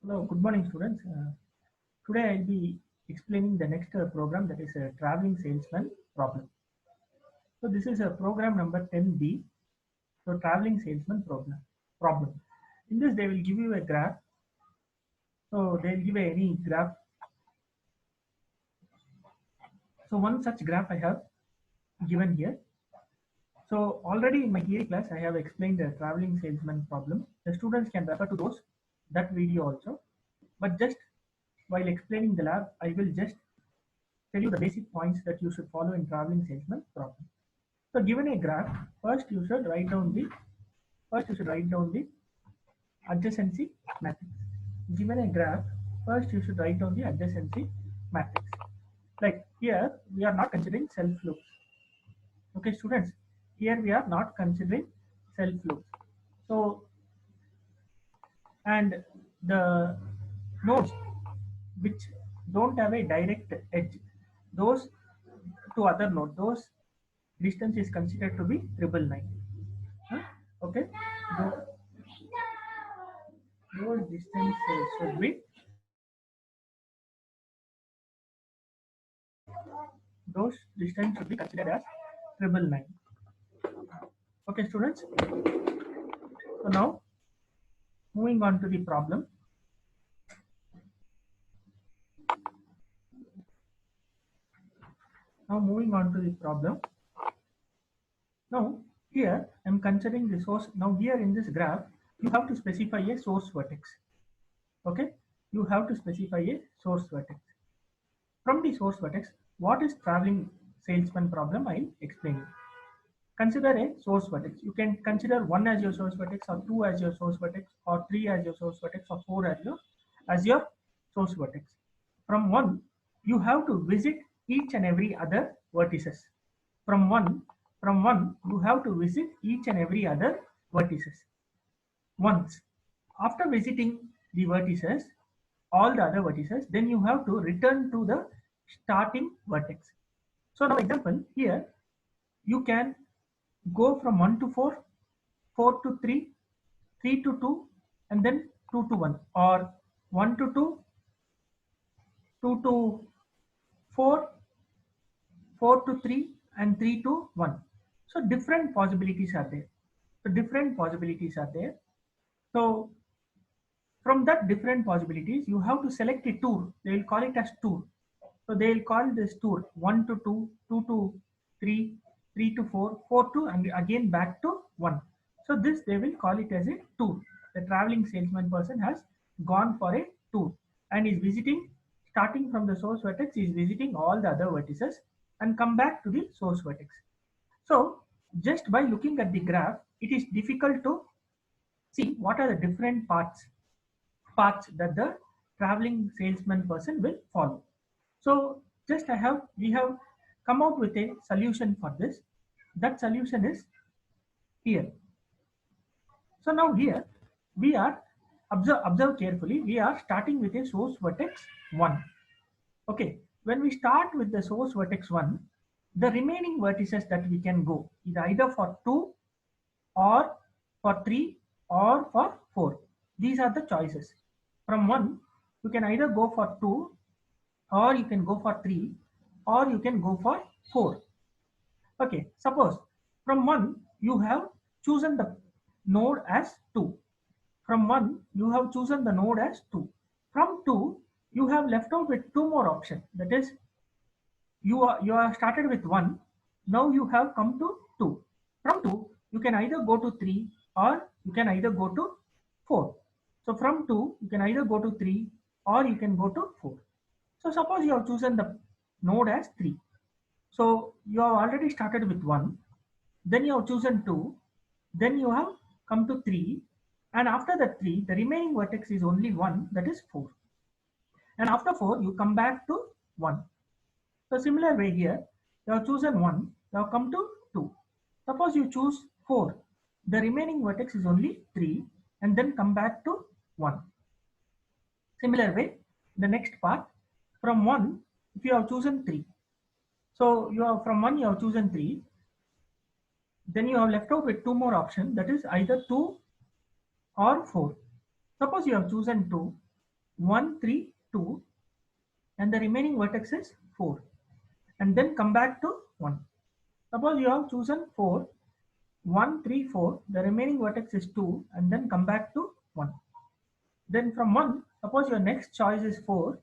Hello, good morning, students. Today I'll be explaining the next program, that is a traveling salesman problem. So this is a program number 10B. So traveling salesman problem. In this they will give you a graph. So they'll give any graph. So one such graph I have given here. So already in my theory class I have explained the traveling salesman problem. The students can refer to that video also. But just while explaining the lab, I will just tell you the basic points that you should follow in traveling salesman problem. So given a graph, first you should write down the adjacency matrix. Given a graph, first you should write down the adjacency matrix. Like here we are not considering self loops. Okay, students, here we are not considering self loops. So and the nodes which don't have a direct edge, those to other node, those distance is considered to be 999. Huh? Okay, those distances should be considered as 999. Okay, students. So now moving on to the problem. Now here I am considering the source. Now here in this graph, you have to specify a source vertex. Okay, you have to specify a source vertex. From the source vertex, what is traveling salesman problem? I'll explain you. Consider a source vertex. You can consider 1 as your source vertex, or 2 as your source vertex, or 3 as your source vertex, or 4 as your source vertex. From 1, you have to visit each and every other vertices. From 1, you have to visit each and every other vertices once. After visiting the vertices, all the other vertices, then you have to return to the starting vertex. So now example, here you can go from 1 to 4, 4 to 3, 3 to 2, and then 2 to 1, or 1 to 2, 2 to 4, 4 to 3, and 3 to 1. So different possibilities are there. So from that different possibilities, you have to select a tour. They will call it as tour. So they will call this tour 1 to 2, 2 to 3, 3 to 4, 4 to, and again back to 1. So this they will call it as a tour. The traveling salesman person has gone for a tour and is visiting, starting from the source vertex, is visiting all the other vertices and come back to the source vertex. So just by looking at the graph, it is difficult to see what are the different paths that the traveling salesman person will follow. So just we have come out with a solution for this. That solution is here. So now here we are observe carefully. We are starting with a source vertex 1. Okay, when we start with the source vertex 1, the remaining vertices that we can go is either for 2 or for 3 or for 4. These are the choices. From 1, you can either go for 2, or you can go for 3, or you can go for 4. Okay, suppose from 1 you have chosen the node as 2. From 1 you have chosen the node as 2. From 2 you have left out with 2 more options. That is, you are started with 1. Now you have come to 2. From 2 you can either go to 3 or you can either go to 4. So from 2 you can either go to 3 or you can go to 4. So suppose you have chosen the node as 3. So you have already started with 1, then you have chosen 2, then you have come to 3, and after that 3, the remaining vertex is only 1, that is 4. And after 4, you come back to 1. So similar way here, you have chosen 1, you have come to 2. Suppose you choose 4, the remaining vertex is only 3, and then come back to 1. Similar way, the next part, from 1, if you have chosen 3, so you have from 1 you have chosen 3, then you have left out with 2 more options, that is either 2 or 4. Suppose you have chosen 2, 1, 3, 2, and the remaining vertex is 4, and then come back to 1. Suppose you have chosen 4, 1, 3, 4, the remaining vertex is 2, and then come back to 1. Then from 1, suppose your next choice is 4,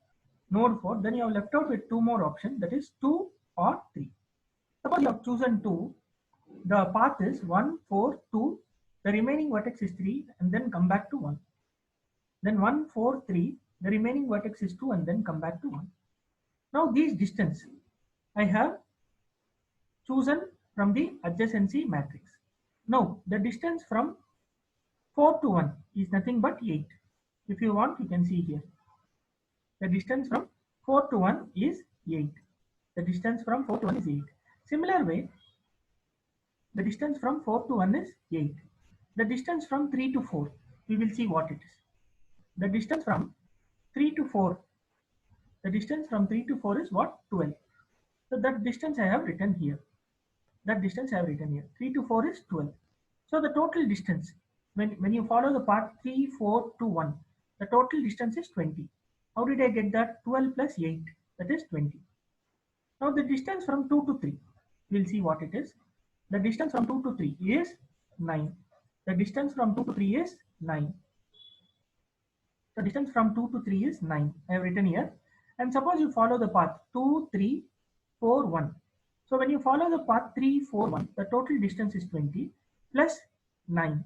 node 4, then you have left out with 2 more options, that is 2 or 3. Suppose you have chosen 2, the path is 1, 4, 2, the remaining vertex is 3, and then come back to 1. Then 1, 4, 3, the remaining vertex is 2, and then come back to 1. Now these distance I have chosen from the adjacency matrix. Now the distance from 4 to 1 is nothing but 8. If you want, you can see here. The distance from 4 to 1 is 8. The distance from 4 to 1 is 8. Similar way, the distance from 4 to 1 is 8. The distance from 3 to 4, we will see what it is. The distance from 3 to 4, the distance from 3 to 4 is what? 12. So that distance I have written here. That distance I have written here. 3 to 4 is 12. So the total distance, when you follow the path 3, 4 to 1, the total distance is 20. How did I get that? 12 plus 8, that is 20. Now the distance from 2 to 3, we'll see what it is. The distance from 2 to 3 is 9. The distance from 2 to 3 is 9. The distance from 2 to 3 is 9. I have written here. And suppose you follow the path 2, 3, 4, 1. So when you follow the path 3, 4, 1, the total distance is 20 plus 9.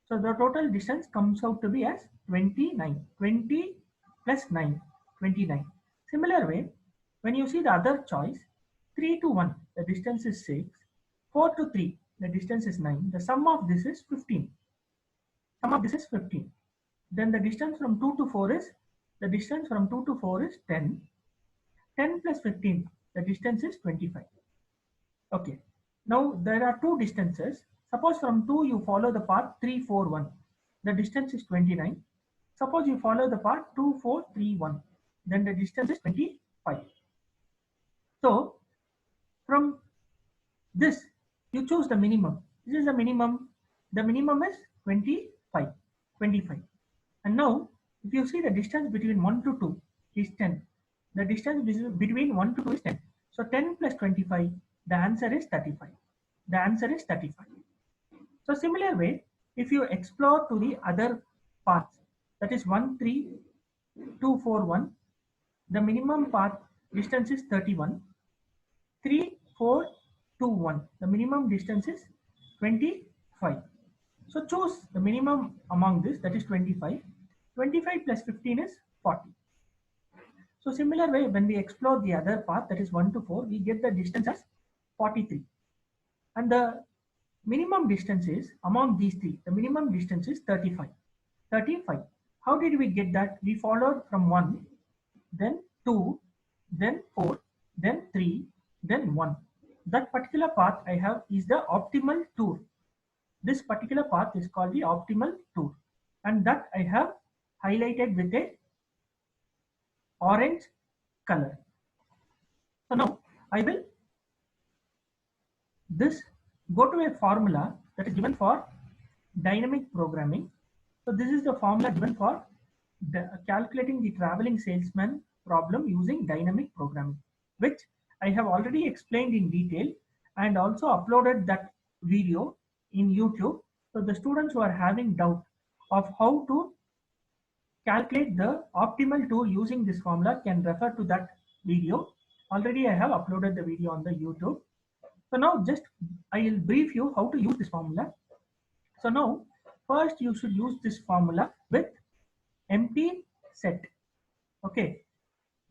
So the total distance comes out to be as 29. 20 plus 9, 29. Similar way, when you see the other choice, 3 to 1, the distance is 6. 4 to 3, the distance is 9. The sum of this is 15. Sum of this is 15. Then the distance from 2 to 4 is, the distance from 2 to 4 is 10. 10 plus 15, the distance is 25. Okay. Now there are two distances. Suppose from 2 you follow the path 3, 4, 1. The distance is 29. Suppose you follow the path 2, 4, 3, 1. Then the distance is 25. So from this, you choose the minimum. This is the minimum. The minimum is 25. 25. And now, if you see the distance between 1 to 2 is 10. The distance between 1 to 2 is 10. So 10 plus 25, the answer is 35. The answer is 35. So similar way, if you explore to the other paths, that is 1, 3, 2, 4, 1, the minimum path distance is 31. 3, 4, 2, 1, the minimum distance is 25. So choose the minimum among this, that is 25. 25 plus 15 is 40. So similar way, when we explore the other path, that is 1 to 4, we get the distance as 43. And the minimum distance is, among these three, the minimum distance is 35. 35. How did we get that? We followed from 1, then 2, then 4, then 3, then 1. That particular path I have is the optimal tour. This particular path is called the optimal tour, and that I have highlighted with a orange color. So now I will go to a formula that is given for dynamic programming. So this is the formula given for calculating the traveling salesman problem using dynamic programming, which I have already explained in detail and also uploaded that video in YouTube. So the students who are having doubt of how to calculate the optimal tour using this formula can refer to that video. Already I have uploaded the video on the YouTube. So now just I will brief you how to use this formula. So now first you should use this formula with empty set. Okay.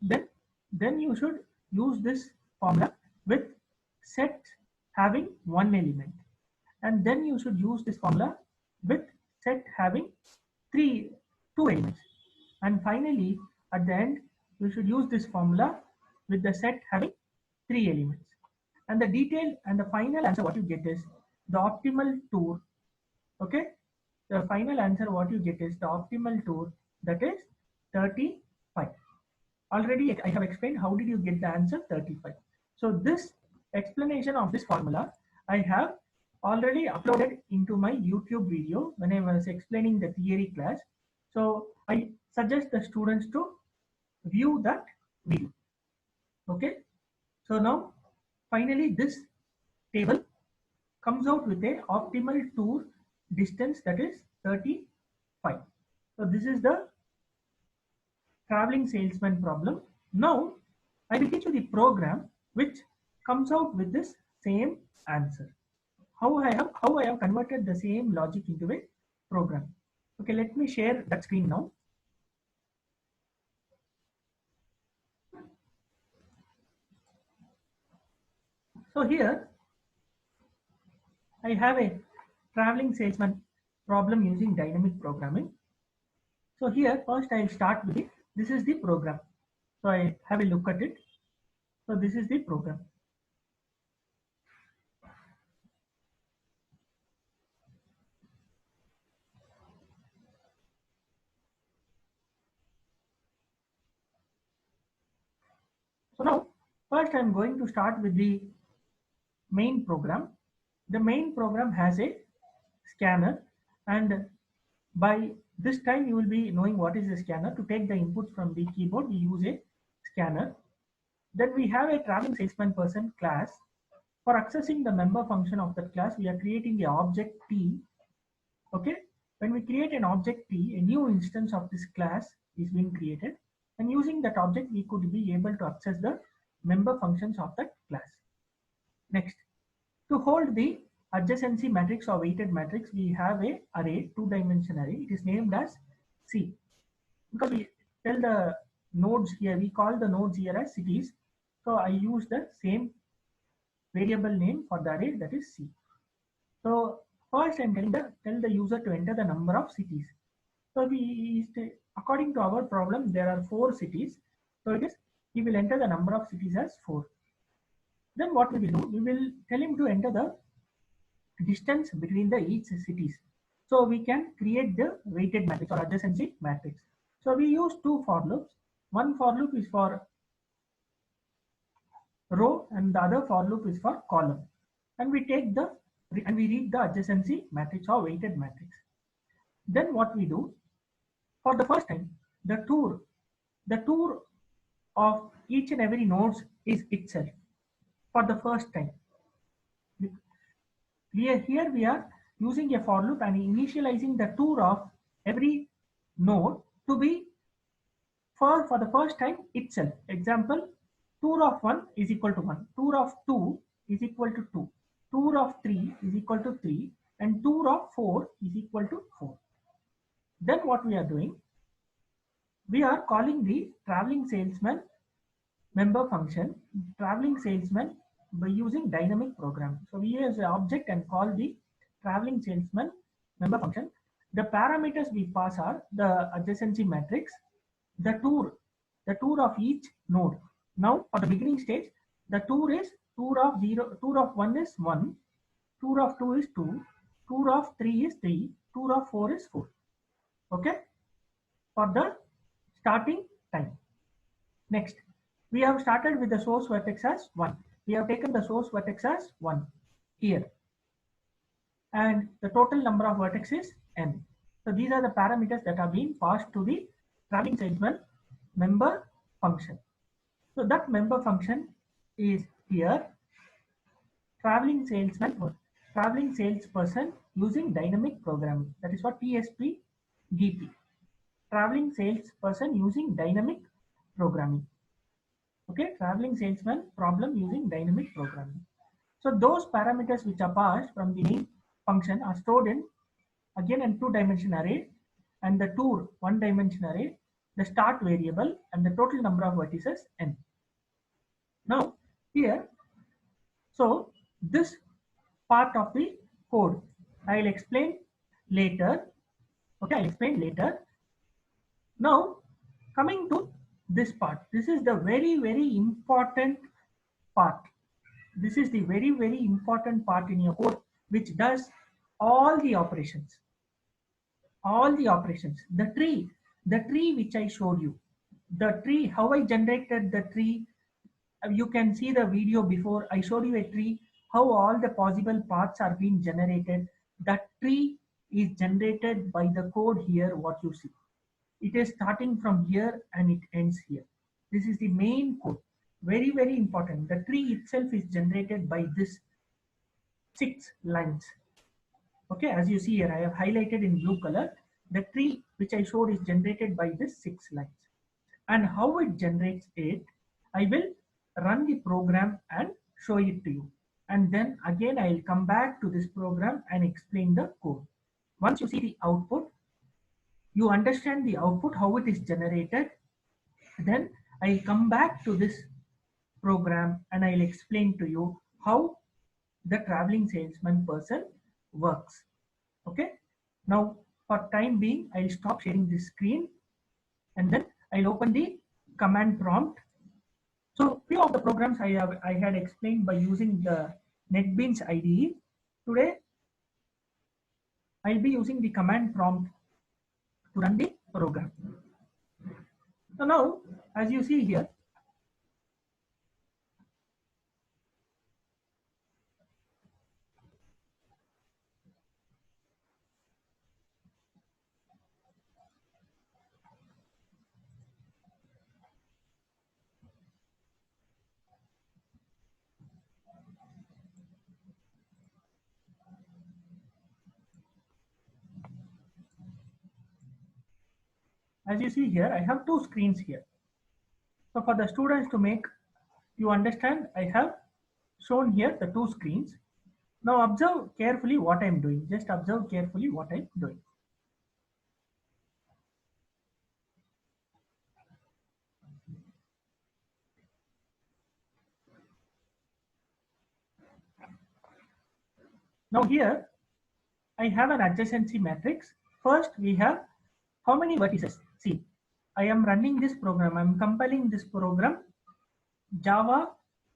Then you should use this formula with set having one element. And then you should use this formula with set having two elements. And finally, at the end, you should use this formula with the set having 3 elements. And the detail and the final answer what you get is the optimal tour. Okay, the final answer what you get is the optimal tour, that is 35. Already I have explained how did you get the answer 35. So this explanation of this formula I have already uploaded into my YouTube video when I was explaining the theory class. So I suggest the students to view that video. Okay. So now finally this table comes out with a optimal tour distance, that is 35. So this is the traveling salesman problem. Now I will teach you the program which comes out with this same answer. How I have converted the same logic into a program. Okay, let me share that screen now. So here I have a traveling salesman problem using dynamic programming. So here first I'll start with it. This is the program. So I have a look at it. So this is the program. So now first I'm going to start with the main program. The main program has a scanner, and by this time you will be knowing what is a scanner. To take the inputs from the keyboard we use a scanner. Then we have a traveling salesman person class. For accessing the member function of that class, we are creating the object T. Okay, when we create an object T, a new instance of this class is being created, and using that object we could be able to access the member functions of that class. Next, to hold the adjacency matrix or weighted matrix, we have a array, two-dimension array. It is named as C. Because we tell the nodes here, we call the nodes here as cities. So I use the same variable name for the array, that is C. So first I'm tell the user to enter the number of cities. So according to our problem, there are 4 cities. So it is, he will enter the number of cities as 4. Then what we will do, we will tell him to enter the distance between the each cities. So we can create the weighted matrix or adjacency matrix. So we use 2 for loops. One for loop is for row and the other for loop is for column. And we read the adjacency matrix or weighted matrix. Then what we do, for the first time, the tour of each and every nodes is itself for the first time. Here we are using a for loop and initializing the tour of every node to be for the first time itself. Example, tour of 1 is equal to 1, tour of 2 is equal to 2, tour of 3 is equal to 3, and tour of 4 is equal to 4. Then what we are doing, we are calling the traveling salesman member function, traveling salesman, by using dynamic program. So we use an object and call the traveling salesman member function. The parameters we pass are the adjacency matrix, the tour of each node. Now for the beginning stage, the tour is tour of 1 is 1, tour of 2 is 2, tour of 3 is 3, tour of 4 is 4. Okay, for the starting time. Next, we have started with the source vertex as 1. We have taken the source vertex as 1 here, and the total number of vertices is n. So these are the parameters that are being passed to the traveling salesman member function. So that member function is here, traveling salesperson using dynamic programming. That is what TSP DP. Traveling salesperson using dynamic programming. Okay, traveling salesman problem using dynamic programming. So those parameters which are passed from the main function are stored in again in 2-dimension array, and the tour 1-dimension array, the start variable, and the total number of vertices n. Now here, so this part of the code I will explain later. Okay, I'll explain later. Now coming to this part, this is the very important part. This is the very important part in your code which does all the operations. The tree which I showed you, the tree, how I generated the tree, you can see the video before. I showed you a tree, how all the possible paths are being generated. That tree is generated by the code here, what you see. It is starting from here and it ends here. This is the main code. Very, very important. The tree itself is generated by this 6 lines. Okay, as you see here, I have highlighted in blue color. The tree which I showed is generated by this 6 lines. And how it generates it, I will run the program and show it to you. And then again, I will come back to this program and explain the code. Once you see the output, you understand the output, how it is generated, then I'll come back to this program and I'll explain to you how the traveling salesman person works. Okay. Now, for time being, I'll stop sharing this screen and then I'll open the command prompt. So few of the programs I had explained by using the NetBeans IDE. Today, I'll be using the command prompt to run the program. So now, as you see here, I have 2 screens here. So for the students to make you understand, I have shown here the 2 screens. Now observe carefully what I'm doing. Just observe carefully what I'm doing. Now here I have an adjacency matrix. First we have how many vertices. See, I am running this program. I'm compiling this program Java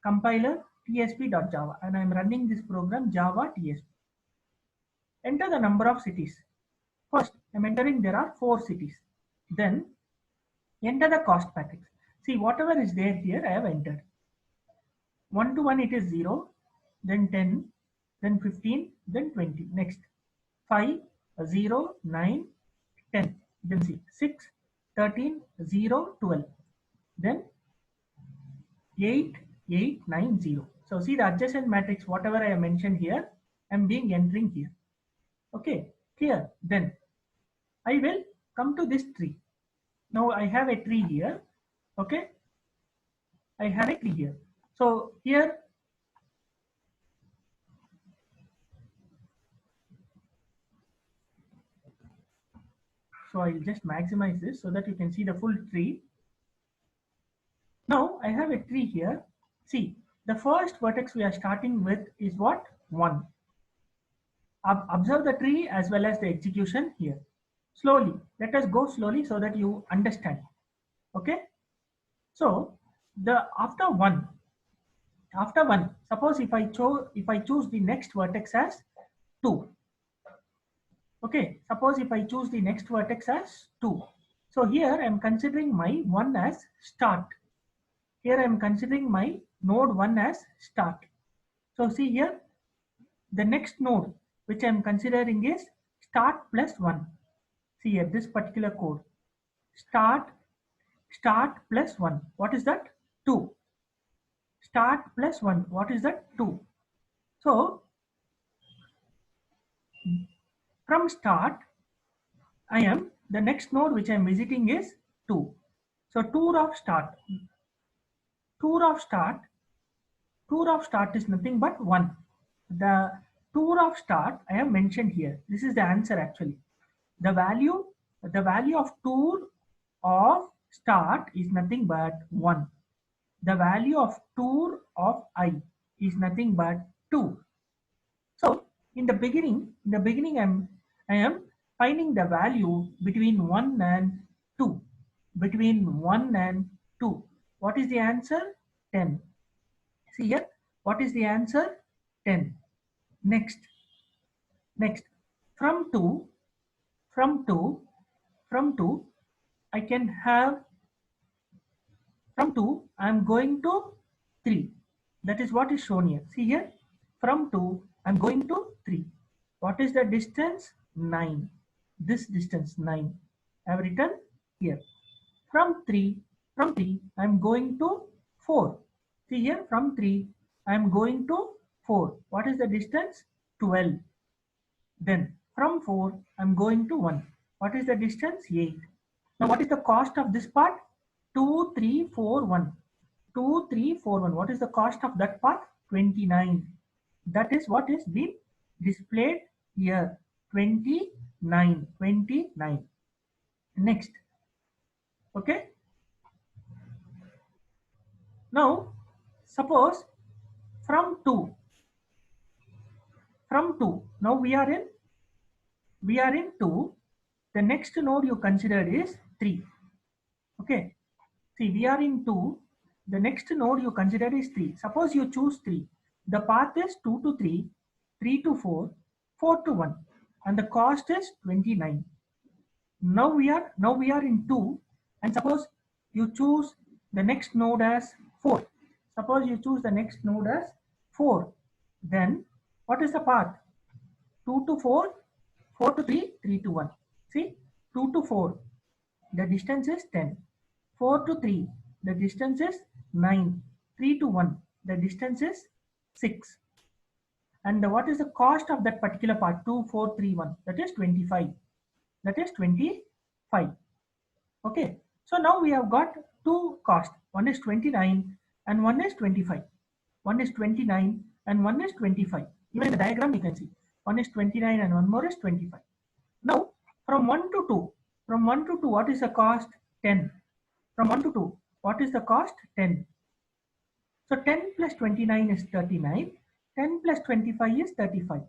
compiler tsp.java and I'm running this program Java tsp. Enter the number of cities. First, I'm entering there are 4 cities. Then enter the cost matrix. See, whatever is there here, I have entered. 1 to 1 it is 0, then 10, then 15, then 20. Next, 5, 0, 9, 10. Then see, 6, 13, 0, 12. Then 8, 8, 9, 0. So see the adjacent matrix, whatever I have mentioned here, I am being entering here. Okay, clear. Then I will come to this tree. Now I have a tree here. Okay, I have a tree here. So here, so I'll just maximize this so that you can see the full tree. Now I have a tree here. See, the first vertex we are starting with is what? 1. Observe the tree as well as the execution here. Slowly, let us go slowly so that you understand. Okay. So the after one, suppose if I choose the next vertex as 2. Okay, suppose if I choose the next vertex as 2. So here I am considering my 1 as start. Here I am considering my node 1 as start. So see here, the next node which I am considering is start plus 1. See here, this particular code. Start plus 1. What is that? 2. Start plus 1. What is that? 2. So from start, I am the next node which I am visiting is 2. So tour of start is nothing but 1. The tour of start I have mentioned here. This is the answer actually. The value of tour of start is nothing but 1. The value of tour of I is nothing but 2. So in the beginning I am finding the value between 1 and 2. Between 1 and 2. What is the answer? 10. See here, what is the answer? 10. Next, from 2, I can have, from 2, I am going to 3. That is what is shown here. See here, from 2, I am going to 3. What is the distance? 9. This distance, 9. I have written here. From 3, I am going to 4. See here, from 3, I am going to 4. What is the distance? 12. Then from 4, I am going to 1. What is the distance? 8. Now what is the cost of this part? 2, 3, 4, 1. 2, 3, 4, 1. What is the cost of that part? 29. That is what is being displayed here. 29. 29. Next. Okay. Now suppose from 2. From 2. Now we are in 2. The next node you consider is 3. Okay. See, we are in 2. The next node you consider is 3. Suppose you choose 3. The path is 2 to 3, 3 to 4, 4 to 1, and the cost is 29. Now we are in 2, and suppose you choose the next node as 4. Suppose you choose the next node as 4. Then what is the path? 2 to 4, 4 to 3, 3 to 1. See, 2 to 4, the distance is 10. 4 to 3, the distance is 9. 3 to 1, the distance is 6. And what is the cost of that particular part? 2, 4, 3, 1. That is 25. That is 25. Okay. So now we have got two costs. One is 29 and one is 25. One is 29 and one is 25. Even in the diagram you can see. One is 29 and one more is 25. Now from 1 to 2. From 1 to 2, what is the cost? 10. From 1 to 2, what is the cost? 10. So 10 plus 29 is 39. 10 plus 25 is 35.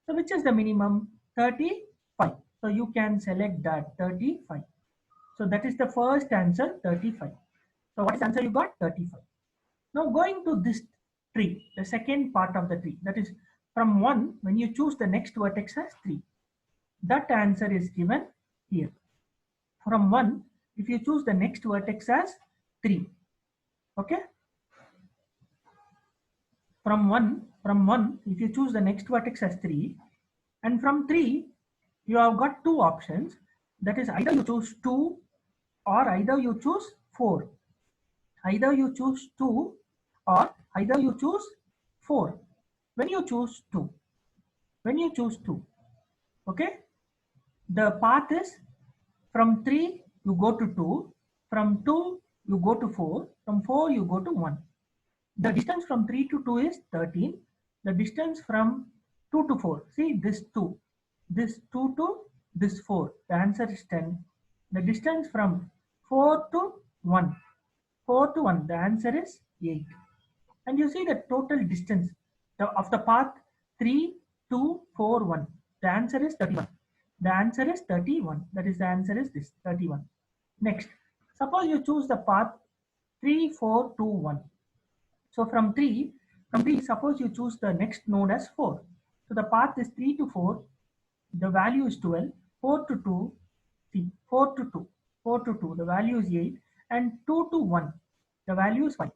So which is the minimum? 35. So you can select that 35. So that is the first answer, 35. So what is the answer you got? 35. Now going to this tree, the second part of the tree, that is from 1, when you choose the next vertex as 3. That answer is given here. From 1, if you choose the next vertex as 3. Okay. From 1, if you choose the next vertex as 3, and from 3, you have got two options. That is either you choose 2 or either you choose 4. Either you choose 2 or either you choose 4. When you choose 2, okay, the path is from 3 you go to 2, from 2 you go to 4, from 4 you go to 1. The distance from 3 to 2 is 13. The distance from 2 to 4, see this 2 to this 4, the answer is 10. The distance from 4 to 1, the answer is 8. And you see the total distance of the path 3, 2, 4, 1. The answer is 31. The answer is 31. That is the answer is this 31. Next, suppose you choose the path 3, 4, 2, 1. So from 3, suppose you choose the next node as 4. So the path is 3 to 4. The value is 12. 4 to 2. See, 4 to 2. 4 to 2. The value is 8. And 2 to 1. The value is 5.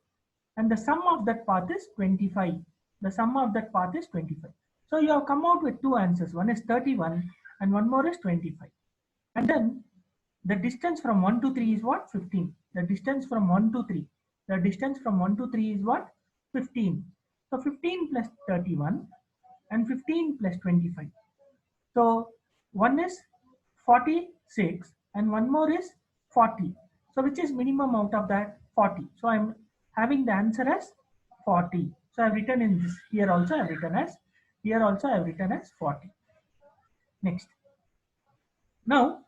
And the sum of that path is 25. The sum of that path is 25. So you have come out with two answers. One is 31 and one more is 25. And then the distance from 1 to 3 is what? 15. The distance from 1 to 3. The distance from 1 to 3 is what? 15. So 15 plus 31 and 15 plus 25. So one is 46 and one more is 40. So which is minimum out of that? 40. So I'm having the answer as 40. So I've written in this, here also I've written as 40. Next. Now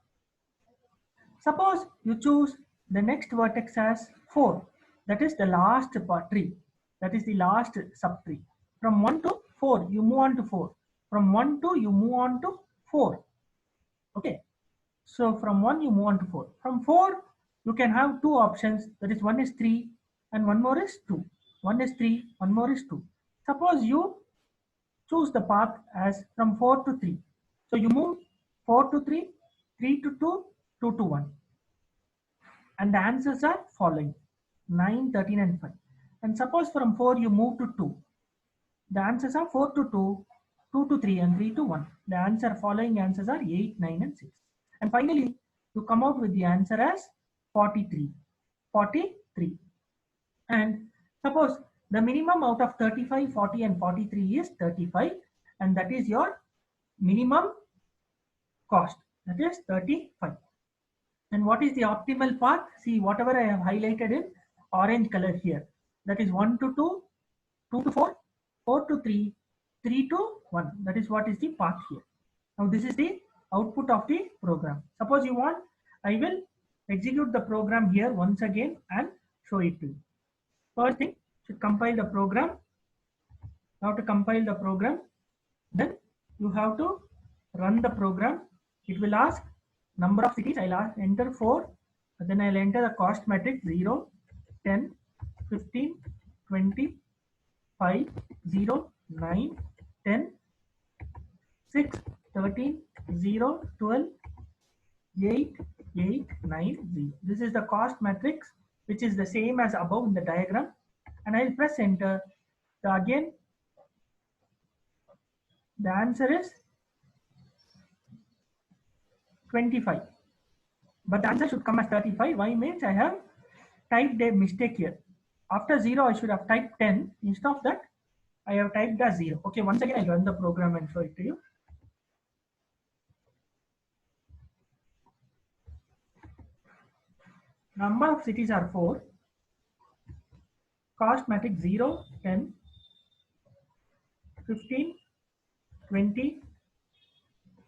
suppose you choose the next vertex as 4. That is the last tree. That is the last subtree. From 1 to 4, you move on to 4. From 1 to you move on to 4. Okay. So from 1 you move on to 4. From 4 you can have two options. That is one is 3 and one more is 2. One is 3, one more is 2. Suppose you choose the path as from 4 to 3. So you move 4 to 3, 3 to 2, 2 to 1. And the answers are following 9, 13 and 5. And suppose from 4 you move to 2. The answers are 4 to 2, 2 to 3 and 3 to 1. The following answers are 8, 9 and 6. And finally you come out with the answer as 43. 43. And suppose the minimum out of 35, 40 and 43 is 35, and that is your minimum cost, that is 35. And what is the optimal path? See, whatever I have highlighted in orange color here, that is 1 to 2, 2 to 4, 4 to 3, 3 to 1. That is what is the path here. Now this is the output of the program. Suppose you want, I will execute the program here once again and show it to you. First thing, should compile the program. Now to compile the program, then you have to run the program. It will ask number of cities. I'll enter 4, then I'll enter the cost matrix 0, 10, 15, 20, 5, 0, 9, 10, 6, 13, 0, 12, 8, 8, 9, 0. This is the cost matrix, which is the same as above in the diagram. And I'll press enter. So again, the answer is 25. But the answer should come as 35. Why? Means I have typed a mistake here. After 0, I should have typed 10. Instead of that, I have typed as 0. Okay, once again, I'll run the program and show it to you. Number of cities are 4. Cost matrix 0, 10, 15, 20.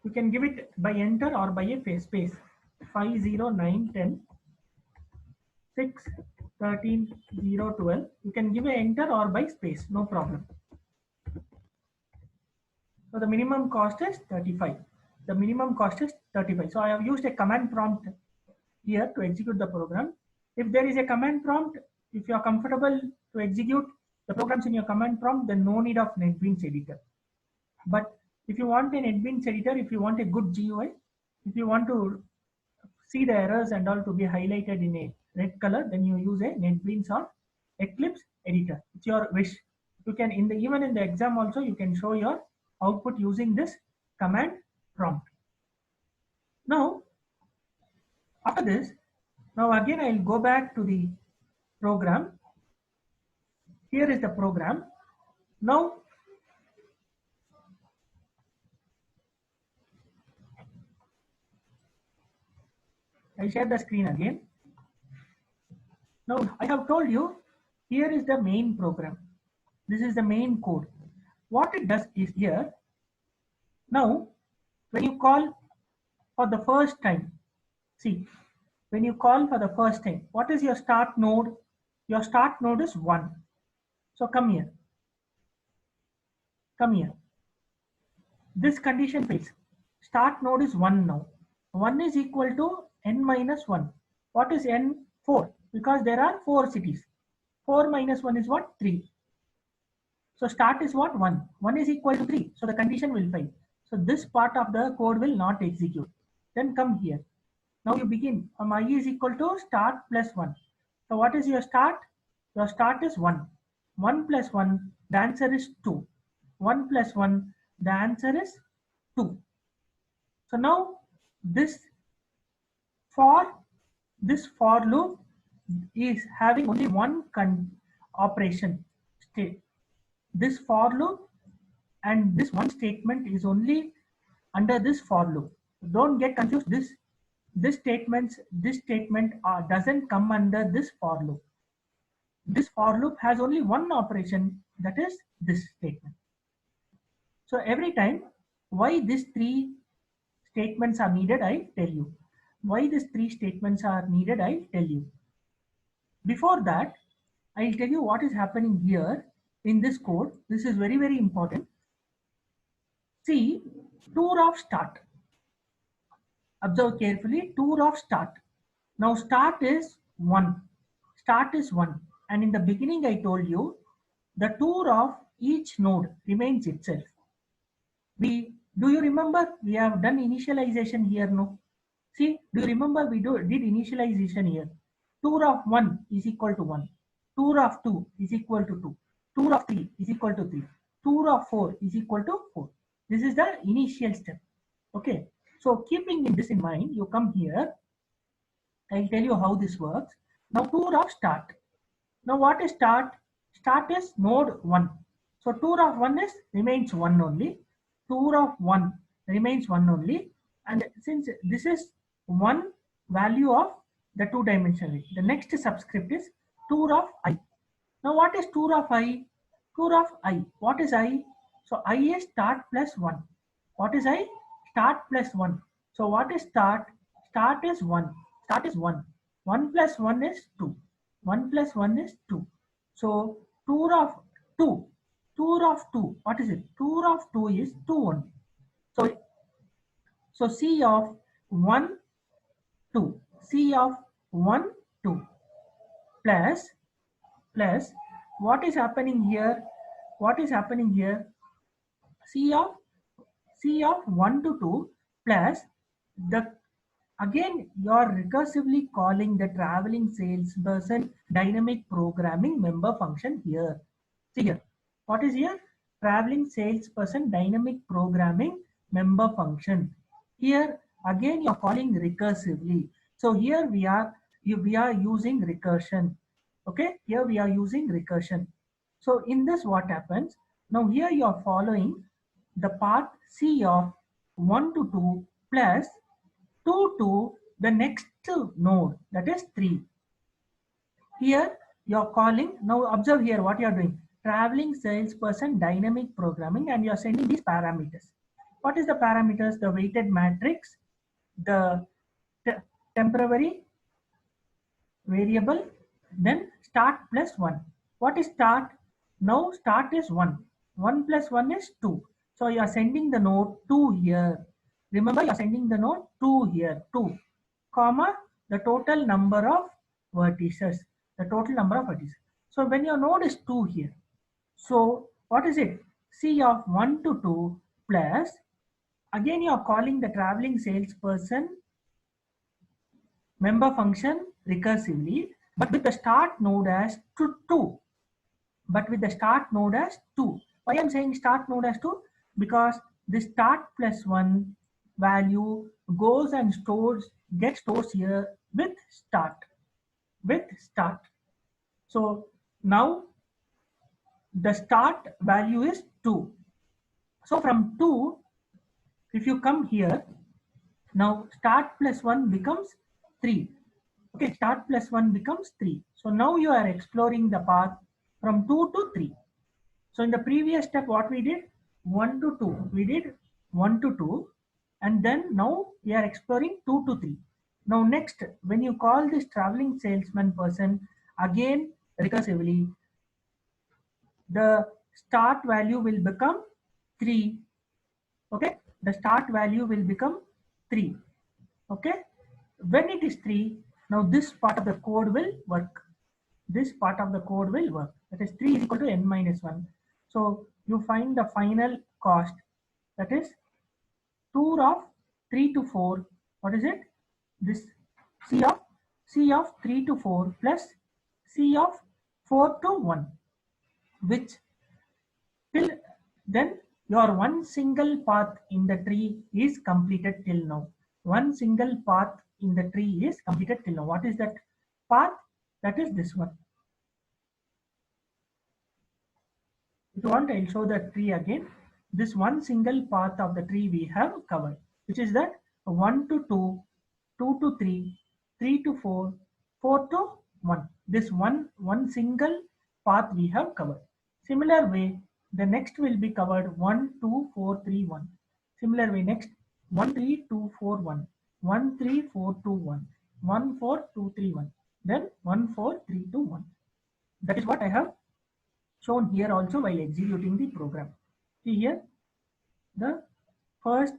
You can give it by enter or by a space. 5, 0, 9, 10, 6, 13, 0, 12. You can give a enter or by space, no problem. So the minimum cost is 35. The minimum cost is 35. So I have used a command prompt here to execute the program. If there is a command prompt, if you are comfortable to execute the programs in your command prompt, then no need of NetBeans editor. But if you want a NetBeans editor, if you want a good GUI, if you want to see the errors and all to be highlighted in a red color, then you use a NetBeans or Eclipse editor. It's your wish. You can even in the exam also you can show your output using this command prompt. Now after this, now again I'll go back to the program. Here is the program. Now I share the screen again. Now I have told you, here is the main program. This is the main code. What it does is here, now when you call for the first time, see, when you call for the first time, what is your start node? Your start node is 1. So come here. Come here. This condition fails. Start node is 1 now. 1 is equal to n minus 1. What is n? 4. Because there are 4 cities. 4 minus 1 is what? 3. So start is what? 1. 1 is equal to 3. So the condition will fail. So this part of the code will not execute. Then come here. Now you begin from I is equal to start plus 1. So what is your start? Your start is 1. 1 plus 1, the answer is 2. 1 plus 1, the answer is 2. So now this for loop is having only one operation state. This for loop and this one statement is only under this for loop. Don't get confused. This statement doesn't come under this for loop. This for loop has only one operation, that is this statement. So every time, why these 3 statements are needed, I tell you. Why these 3 statements are needed, I tell you. Before that, I'll tell you what is happening here in this code. This is very, very important. See, tour of start. Observe carefully, tour of start. Now start is 1. Start is 1. And in the beginning, I told you the tour of each node remains itself. Do you remember we have done initialization here? No. See, do you remember we did initialization here? Tour of 1 is equal to 1. Tour of 2 is equal to 2. Tour of 3 is equal to 3. Tour of 4 is equal to 4. This is the initial step. Okay. So keeping this in mind, you come here. I'll tell you how this works. Now tour of start. Now what is start? Start is node 1. So tour of 1 is remains 1 only. Tour of 1 remains 1 only. And since this is one value of the two dimensional, the next subscript is tour of I. Now what is tour of I? Tour of I. What is I? So I is start plus 1. What is I? Start plus 1. So what is start? Start is 1. Start is 1. 1 plus 1 is 2. 1 plus 1 is 2. So tour of 2. Tour of 2. What is it? Tour of 2 is 2 only. So C of 1, 2. C of 1, 2 plus what is happening here? What is happening here? C of 1 to 2 plus the, again you are recursively calling the traveling salesperson dynamic programming member function here. See here. What is here? Traveling salesperson dynamic programming member function. Here again you are calling recursively. So here we are using recursion. Okay, here we are using recursion. So in this what happens? Now here you are following the path C of 1 to 2 plus 2 to the next node, that is 3. Here you are calling, now observe here what you are doing. Traveling salesperson dynamic programming, and you are sending these parameters. What is the parameters? The weighted matrix, the temporary variable, then start plus 1. What is start? Now start is 1. 1 plus 1 is 2. So you are sending the node 2 here. Remember, you are sending the node 2 here, 2, comma, the total number of vertices. The total number of vertices. So when your node is 2 here, so what is it? C of 1 to 2 plus, again you are calling the traveling salesperson member function recursively, but with the start node as 2. But with the start node as 2. Why I am saying start node as 2? Because the start plus 1 value goes and gets stores here with start. So now the start value is 2. So from 2, if you come here, now start plus 1 becomes 3. Okay, start plus 1 becomes 3. So now you are exploring the path from 2 to 3. So in the previous step, what we did? 1 to 2. We did 1 to 2. And then now we are exploring 2 to 3. Now next, when you call this traveling salesman person, again recursively, the start value will become 3. Okay, the start value will become 3. Okay, when it is 3, now this part of the code will work. This part of the code will work. That is 3 is equal to n minus 1. So you find the final cost, that is tour of 3 to 4. What is it? This C of 3 to 4 plus C of 4 to 1, which till then your one single path in the tree is completed till now. One single path in the tree is completed till now. What is that path? That is this one. If you want, I'll show the tree again. This one single path of the tree we have covered, which is that 1 to 2, 2 to 3, 3 to 4, 4 to 1. This one single path we have covered. Similar way, the next will be covered 1, 2, 4, 3, 1. Similar way, next 1, 3, 2, 4, 1. 1, 3, 4, 2, 1. 1, 4, 2, 3, 1. Then 1, 4, 3, 2, 1. That is what I have shown here also while executing the program. See here, the first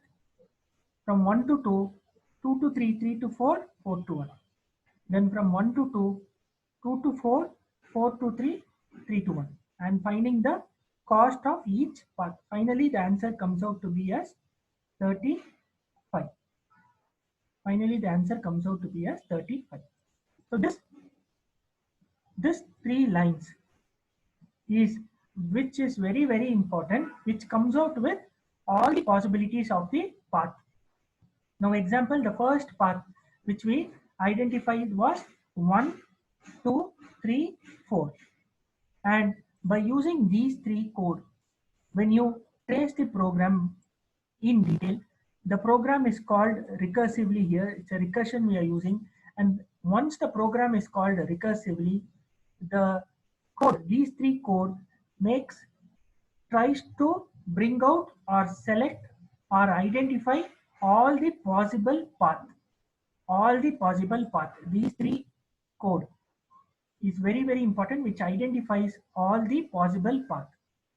from 1 to 2, 2 to 3, 3 to 4, 4 to 1. Then from 1 to 2, 2 to 4, 4 to 3, 3 to 1. And finding the cost of each part. Finally, the answer comes out to be as 35. Finally, the answer comes out to be as 35. So this 3 lines is, which is very, very important, which comes out with all the possibilities of the path. Now example, the first path which we identified was 1, 2, 3, 4. And by using these three code, when you trace the program in detail, the program is called recursively here. It's a recursion we are using. And once the program is called recursively, the code, these three code makes, tries to bring out or select or identify all the possible path, all the possible path. These three code is very, very important, which identifies all the possible path.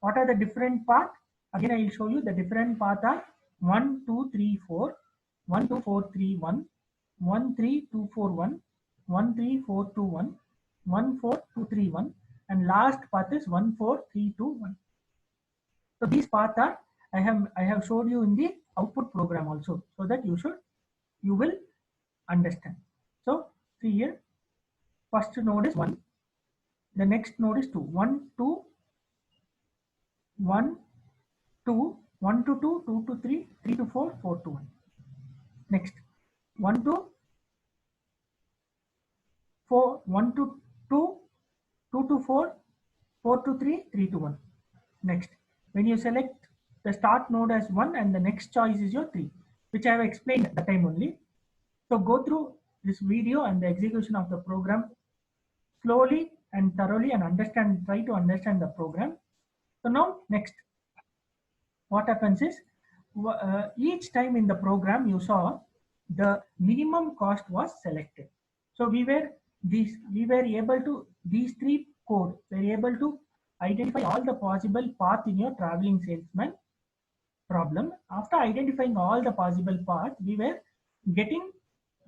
What are the different path? Again, I will show you the different path are 1, 2, 3, 4, 1, 2, 4, 3, 1, 1, 3, 2, 4, 1, 1, 3, 4, 2, 1, 1, 4, 2, 3, 1, and last path is 1, 4, 3, 2, 1. So these paths are, I have showed you in the output program also, so that you will understand. So see here, first node is 1, the next node is 2, 1, 2, 1, 2, 1 to 2, 2 to 3, 3 to 4, 4 to 1. Next, 1 to 4, 1 to 2, 2 to 4, 4 to 3, 3 to 1. Next, when you select the start node as 1 and the next choice is your 3, which I have explained at the time only. So go through this video and the execution of the program slowly and thoroughly and understand, try to understand the program. So now next, what happens is each time in the program you saw the minimum cost was selected. So we were able to, these three code were able to identify all the possible path in your traveling salesman problem. After identifying all the possible path, we were getting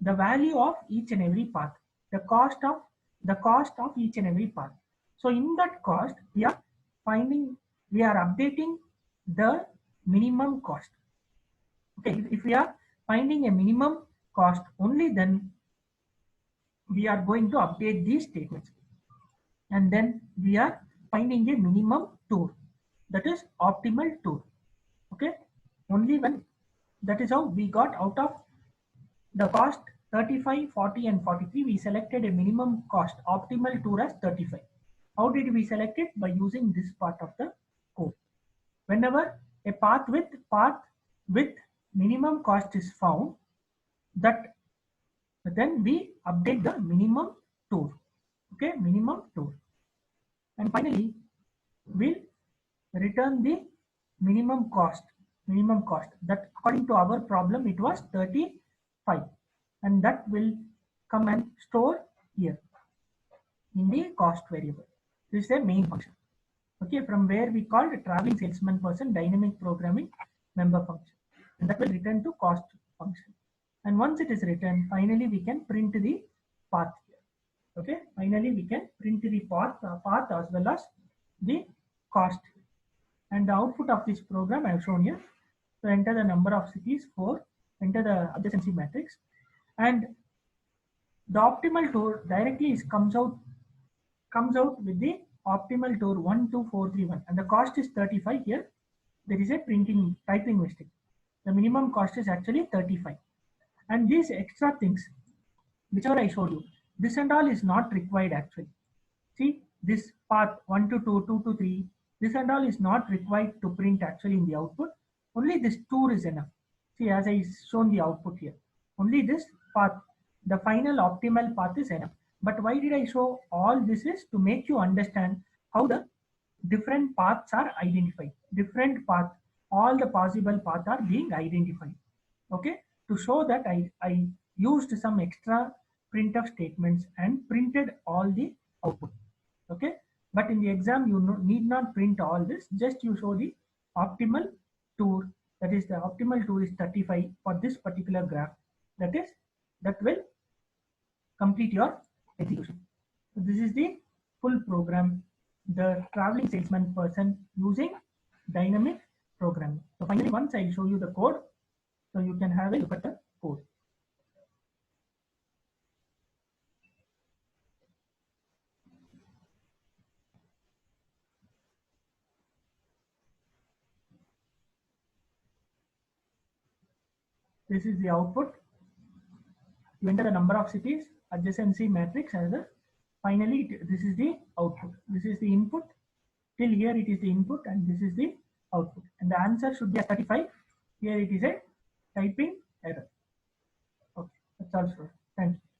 the value of each and every path, the cost of each and every path. So in that cost, we are finding, we are updating the minimum cost. Okay, if we are finding a minimum cost, only then we are going to update these statements. And then we are finding a minimum tour, that is optimal tour. Okay, only when, that is how we got out of the cost 35, 40 and 43, we selected a minimum cost optimal tour as 35. How did we select it? By using this part of the code. Whenever a path with minimum cost is found, that then we update the minimum tour. Okay, minimum tour. And finally, we'll return the minimum cost. Minimum cost that according to our problem it was 35, and that will come and store here in the cost variable. This is a main function. Okay, from where we called traveling salesman person dynamic programming member function, and that will return to cost function. And once it is written, finally we can print the path here. Okay, finally we can print the path as well as the cost. And the output of this program I have shown here. So enter the number of cities 4, enter the adjacency matrix, and the optimal tour directly comes out with the optimal tour 12431, and the cost is 35 here. There is a typing mistake. The minimum cost is actually 35, and these extra things whichever I showed you, this and all is not required actually. See this path 1 to 2, 2 to 3, this and all is not required to print actually in the output. Only this tour is enough. See, as I shown the output here, only this path, the final optimal path is enough. But why did I show all this is to make you understand how the different paths are identified. Different path, all the possible paths are being identified. Okay, to show that I used some extra printf statements and printed all the output. Okay, but in the exam you need not print all this, just you show the optimal tour, that is the optimal tour is 35 for this particular graph, that will complete your execution. So this is the full program, the traveling salesman person using dynamic programming. So finally once I show you the code, so you can have a look at the code. This is the output. You enter the number of cities, adjacency matrix as the finally this is the output. This is the input. Till here it is the input and this is the output. And the answer should be a 35. Here it is a typing error. Okay, that's all, sir. Thank you.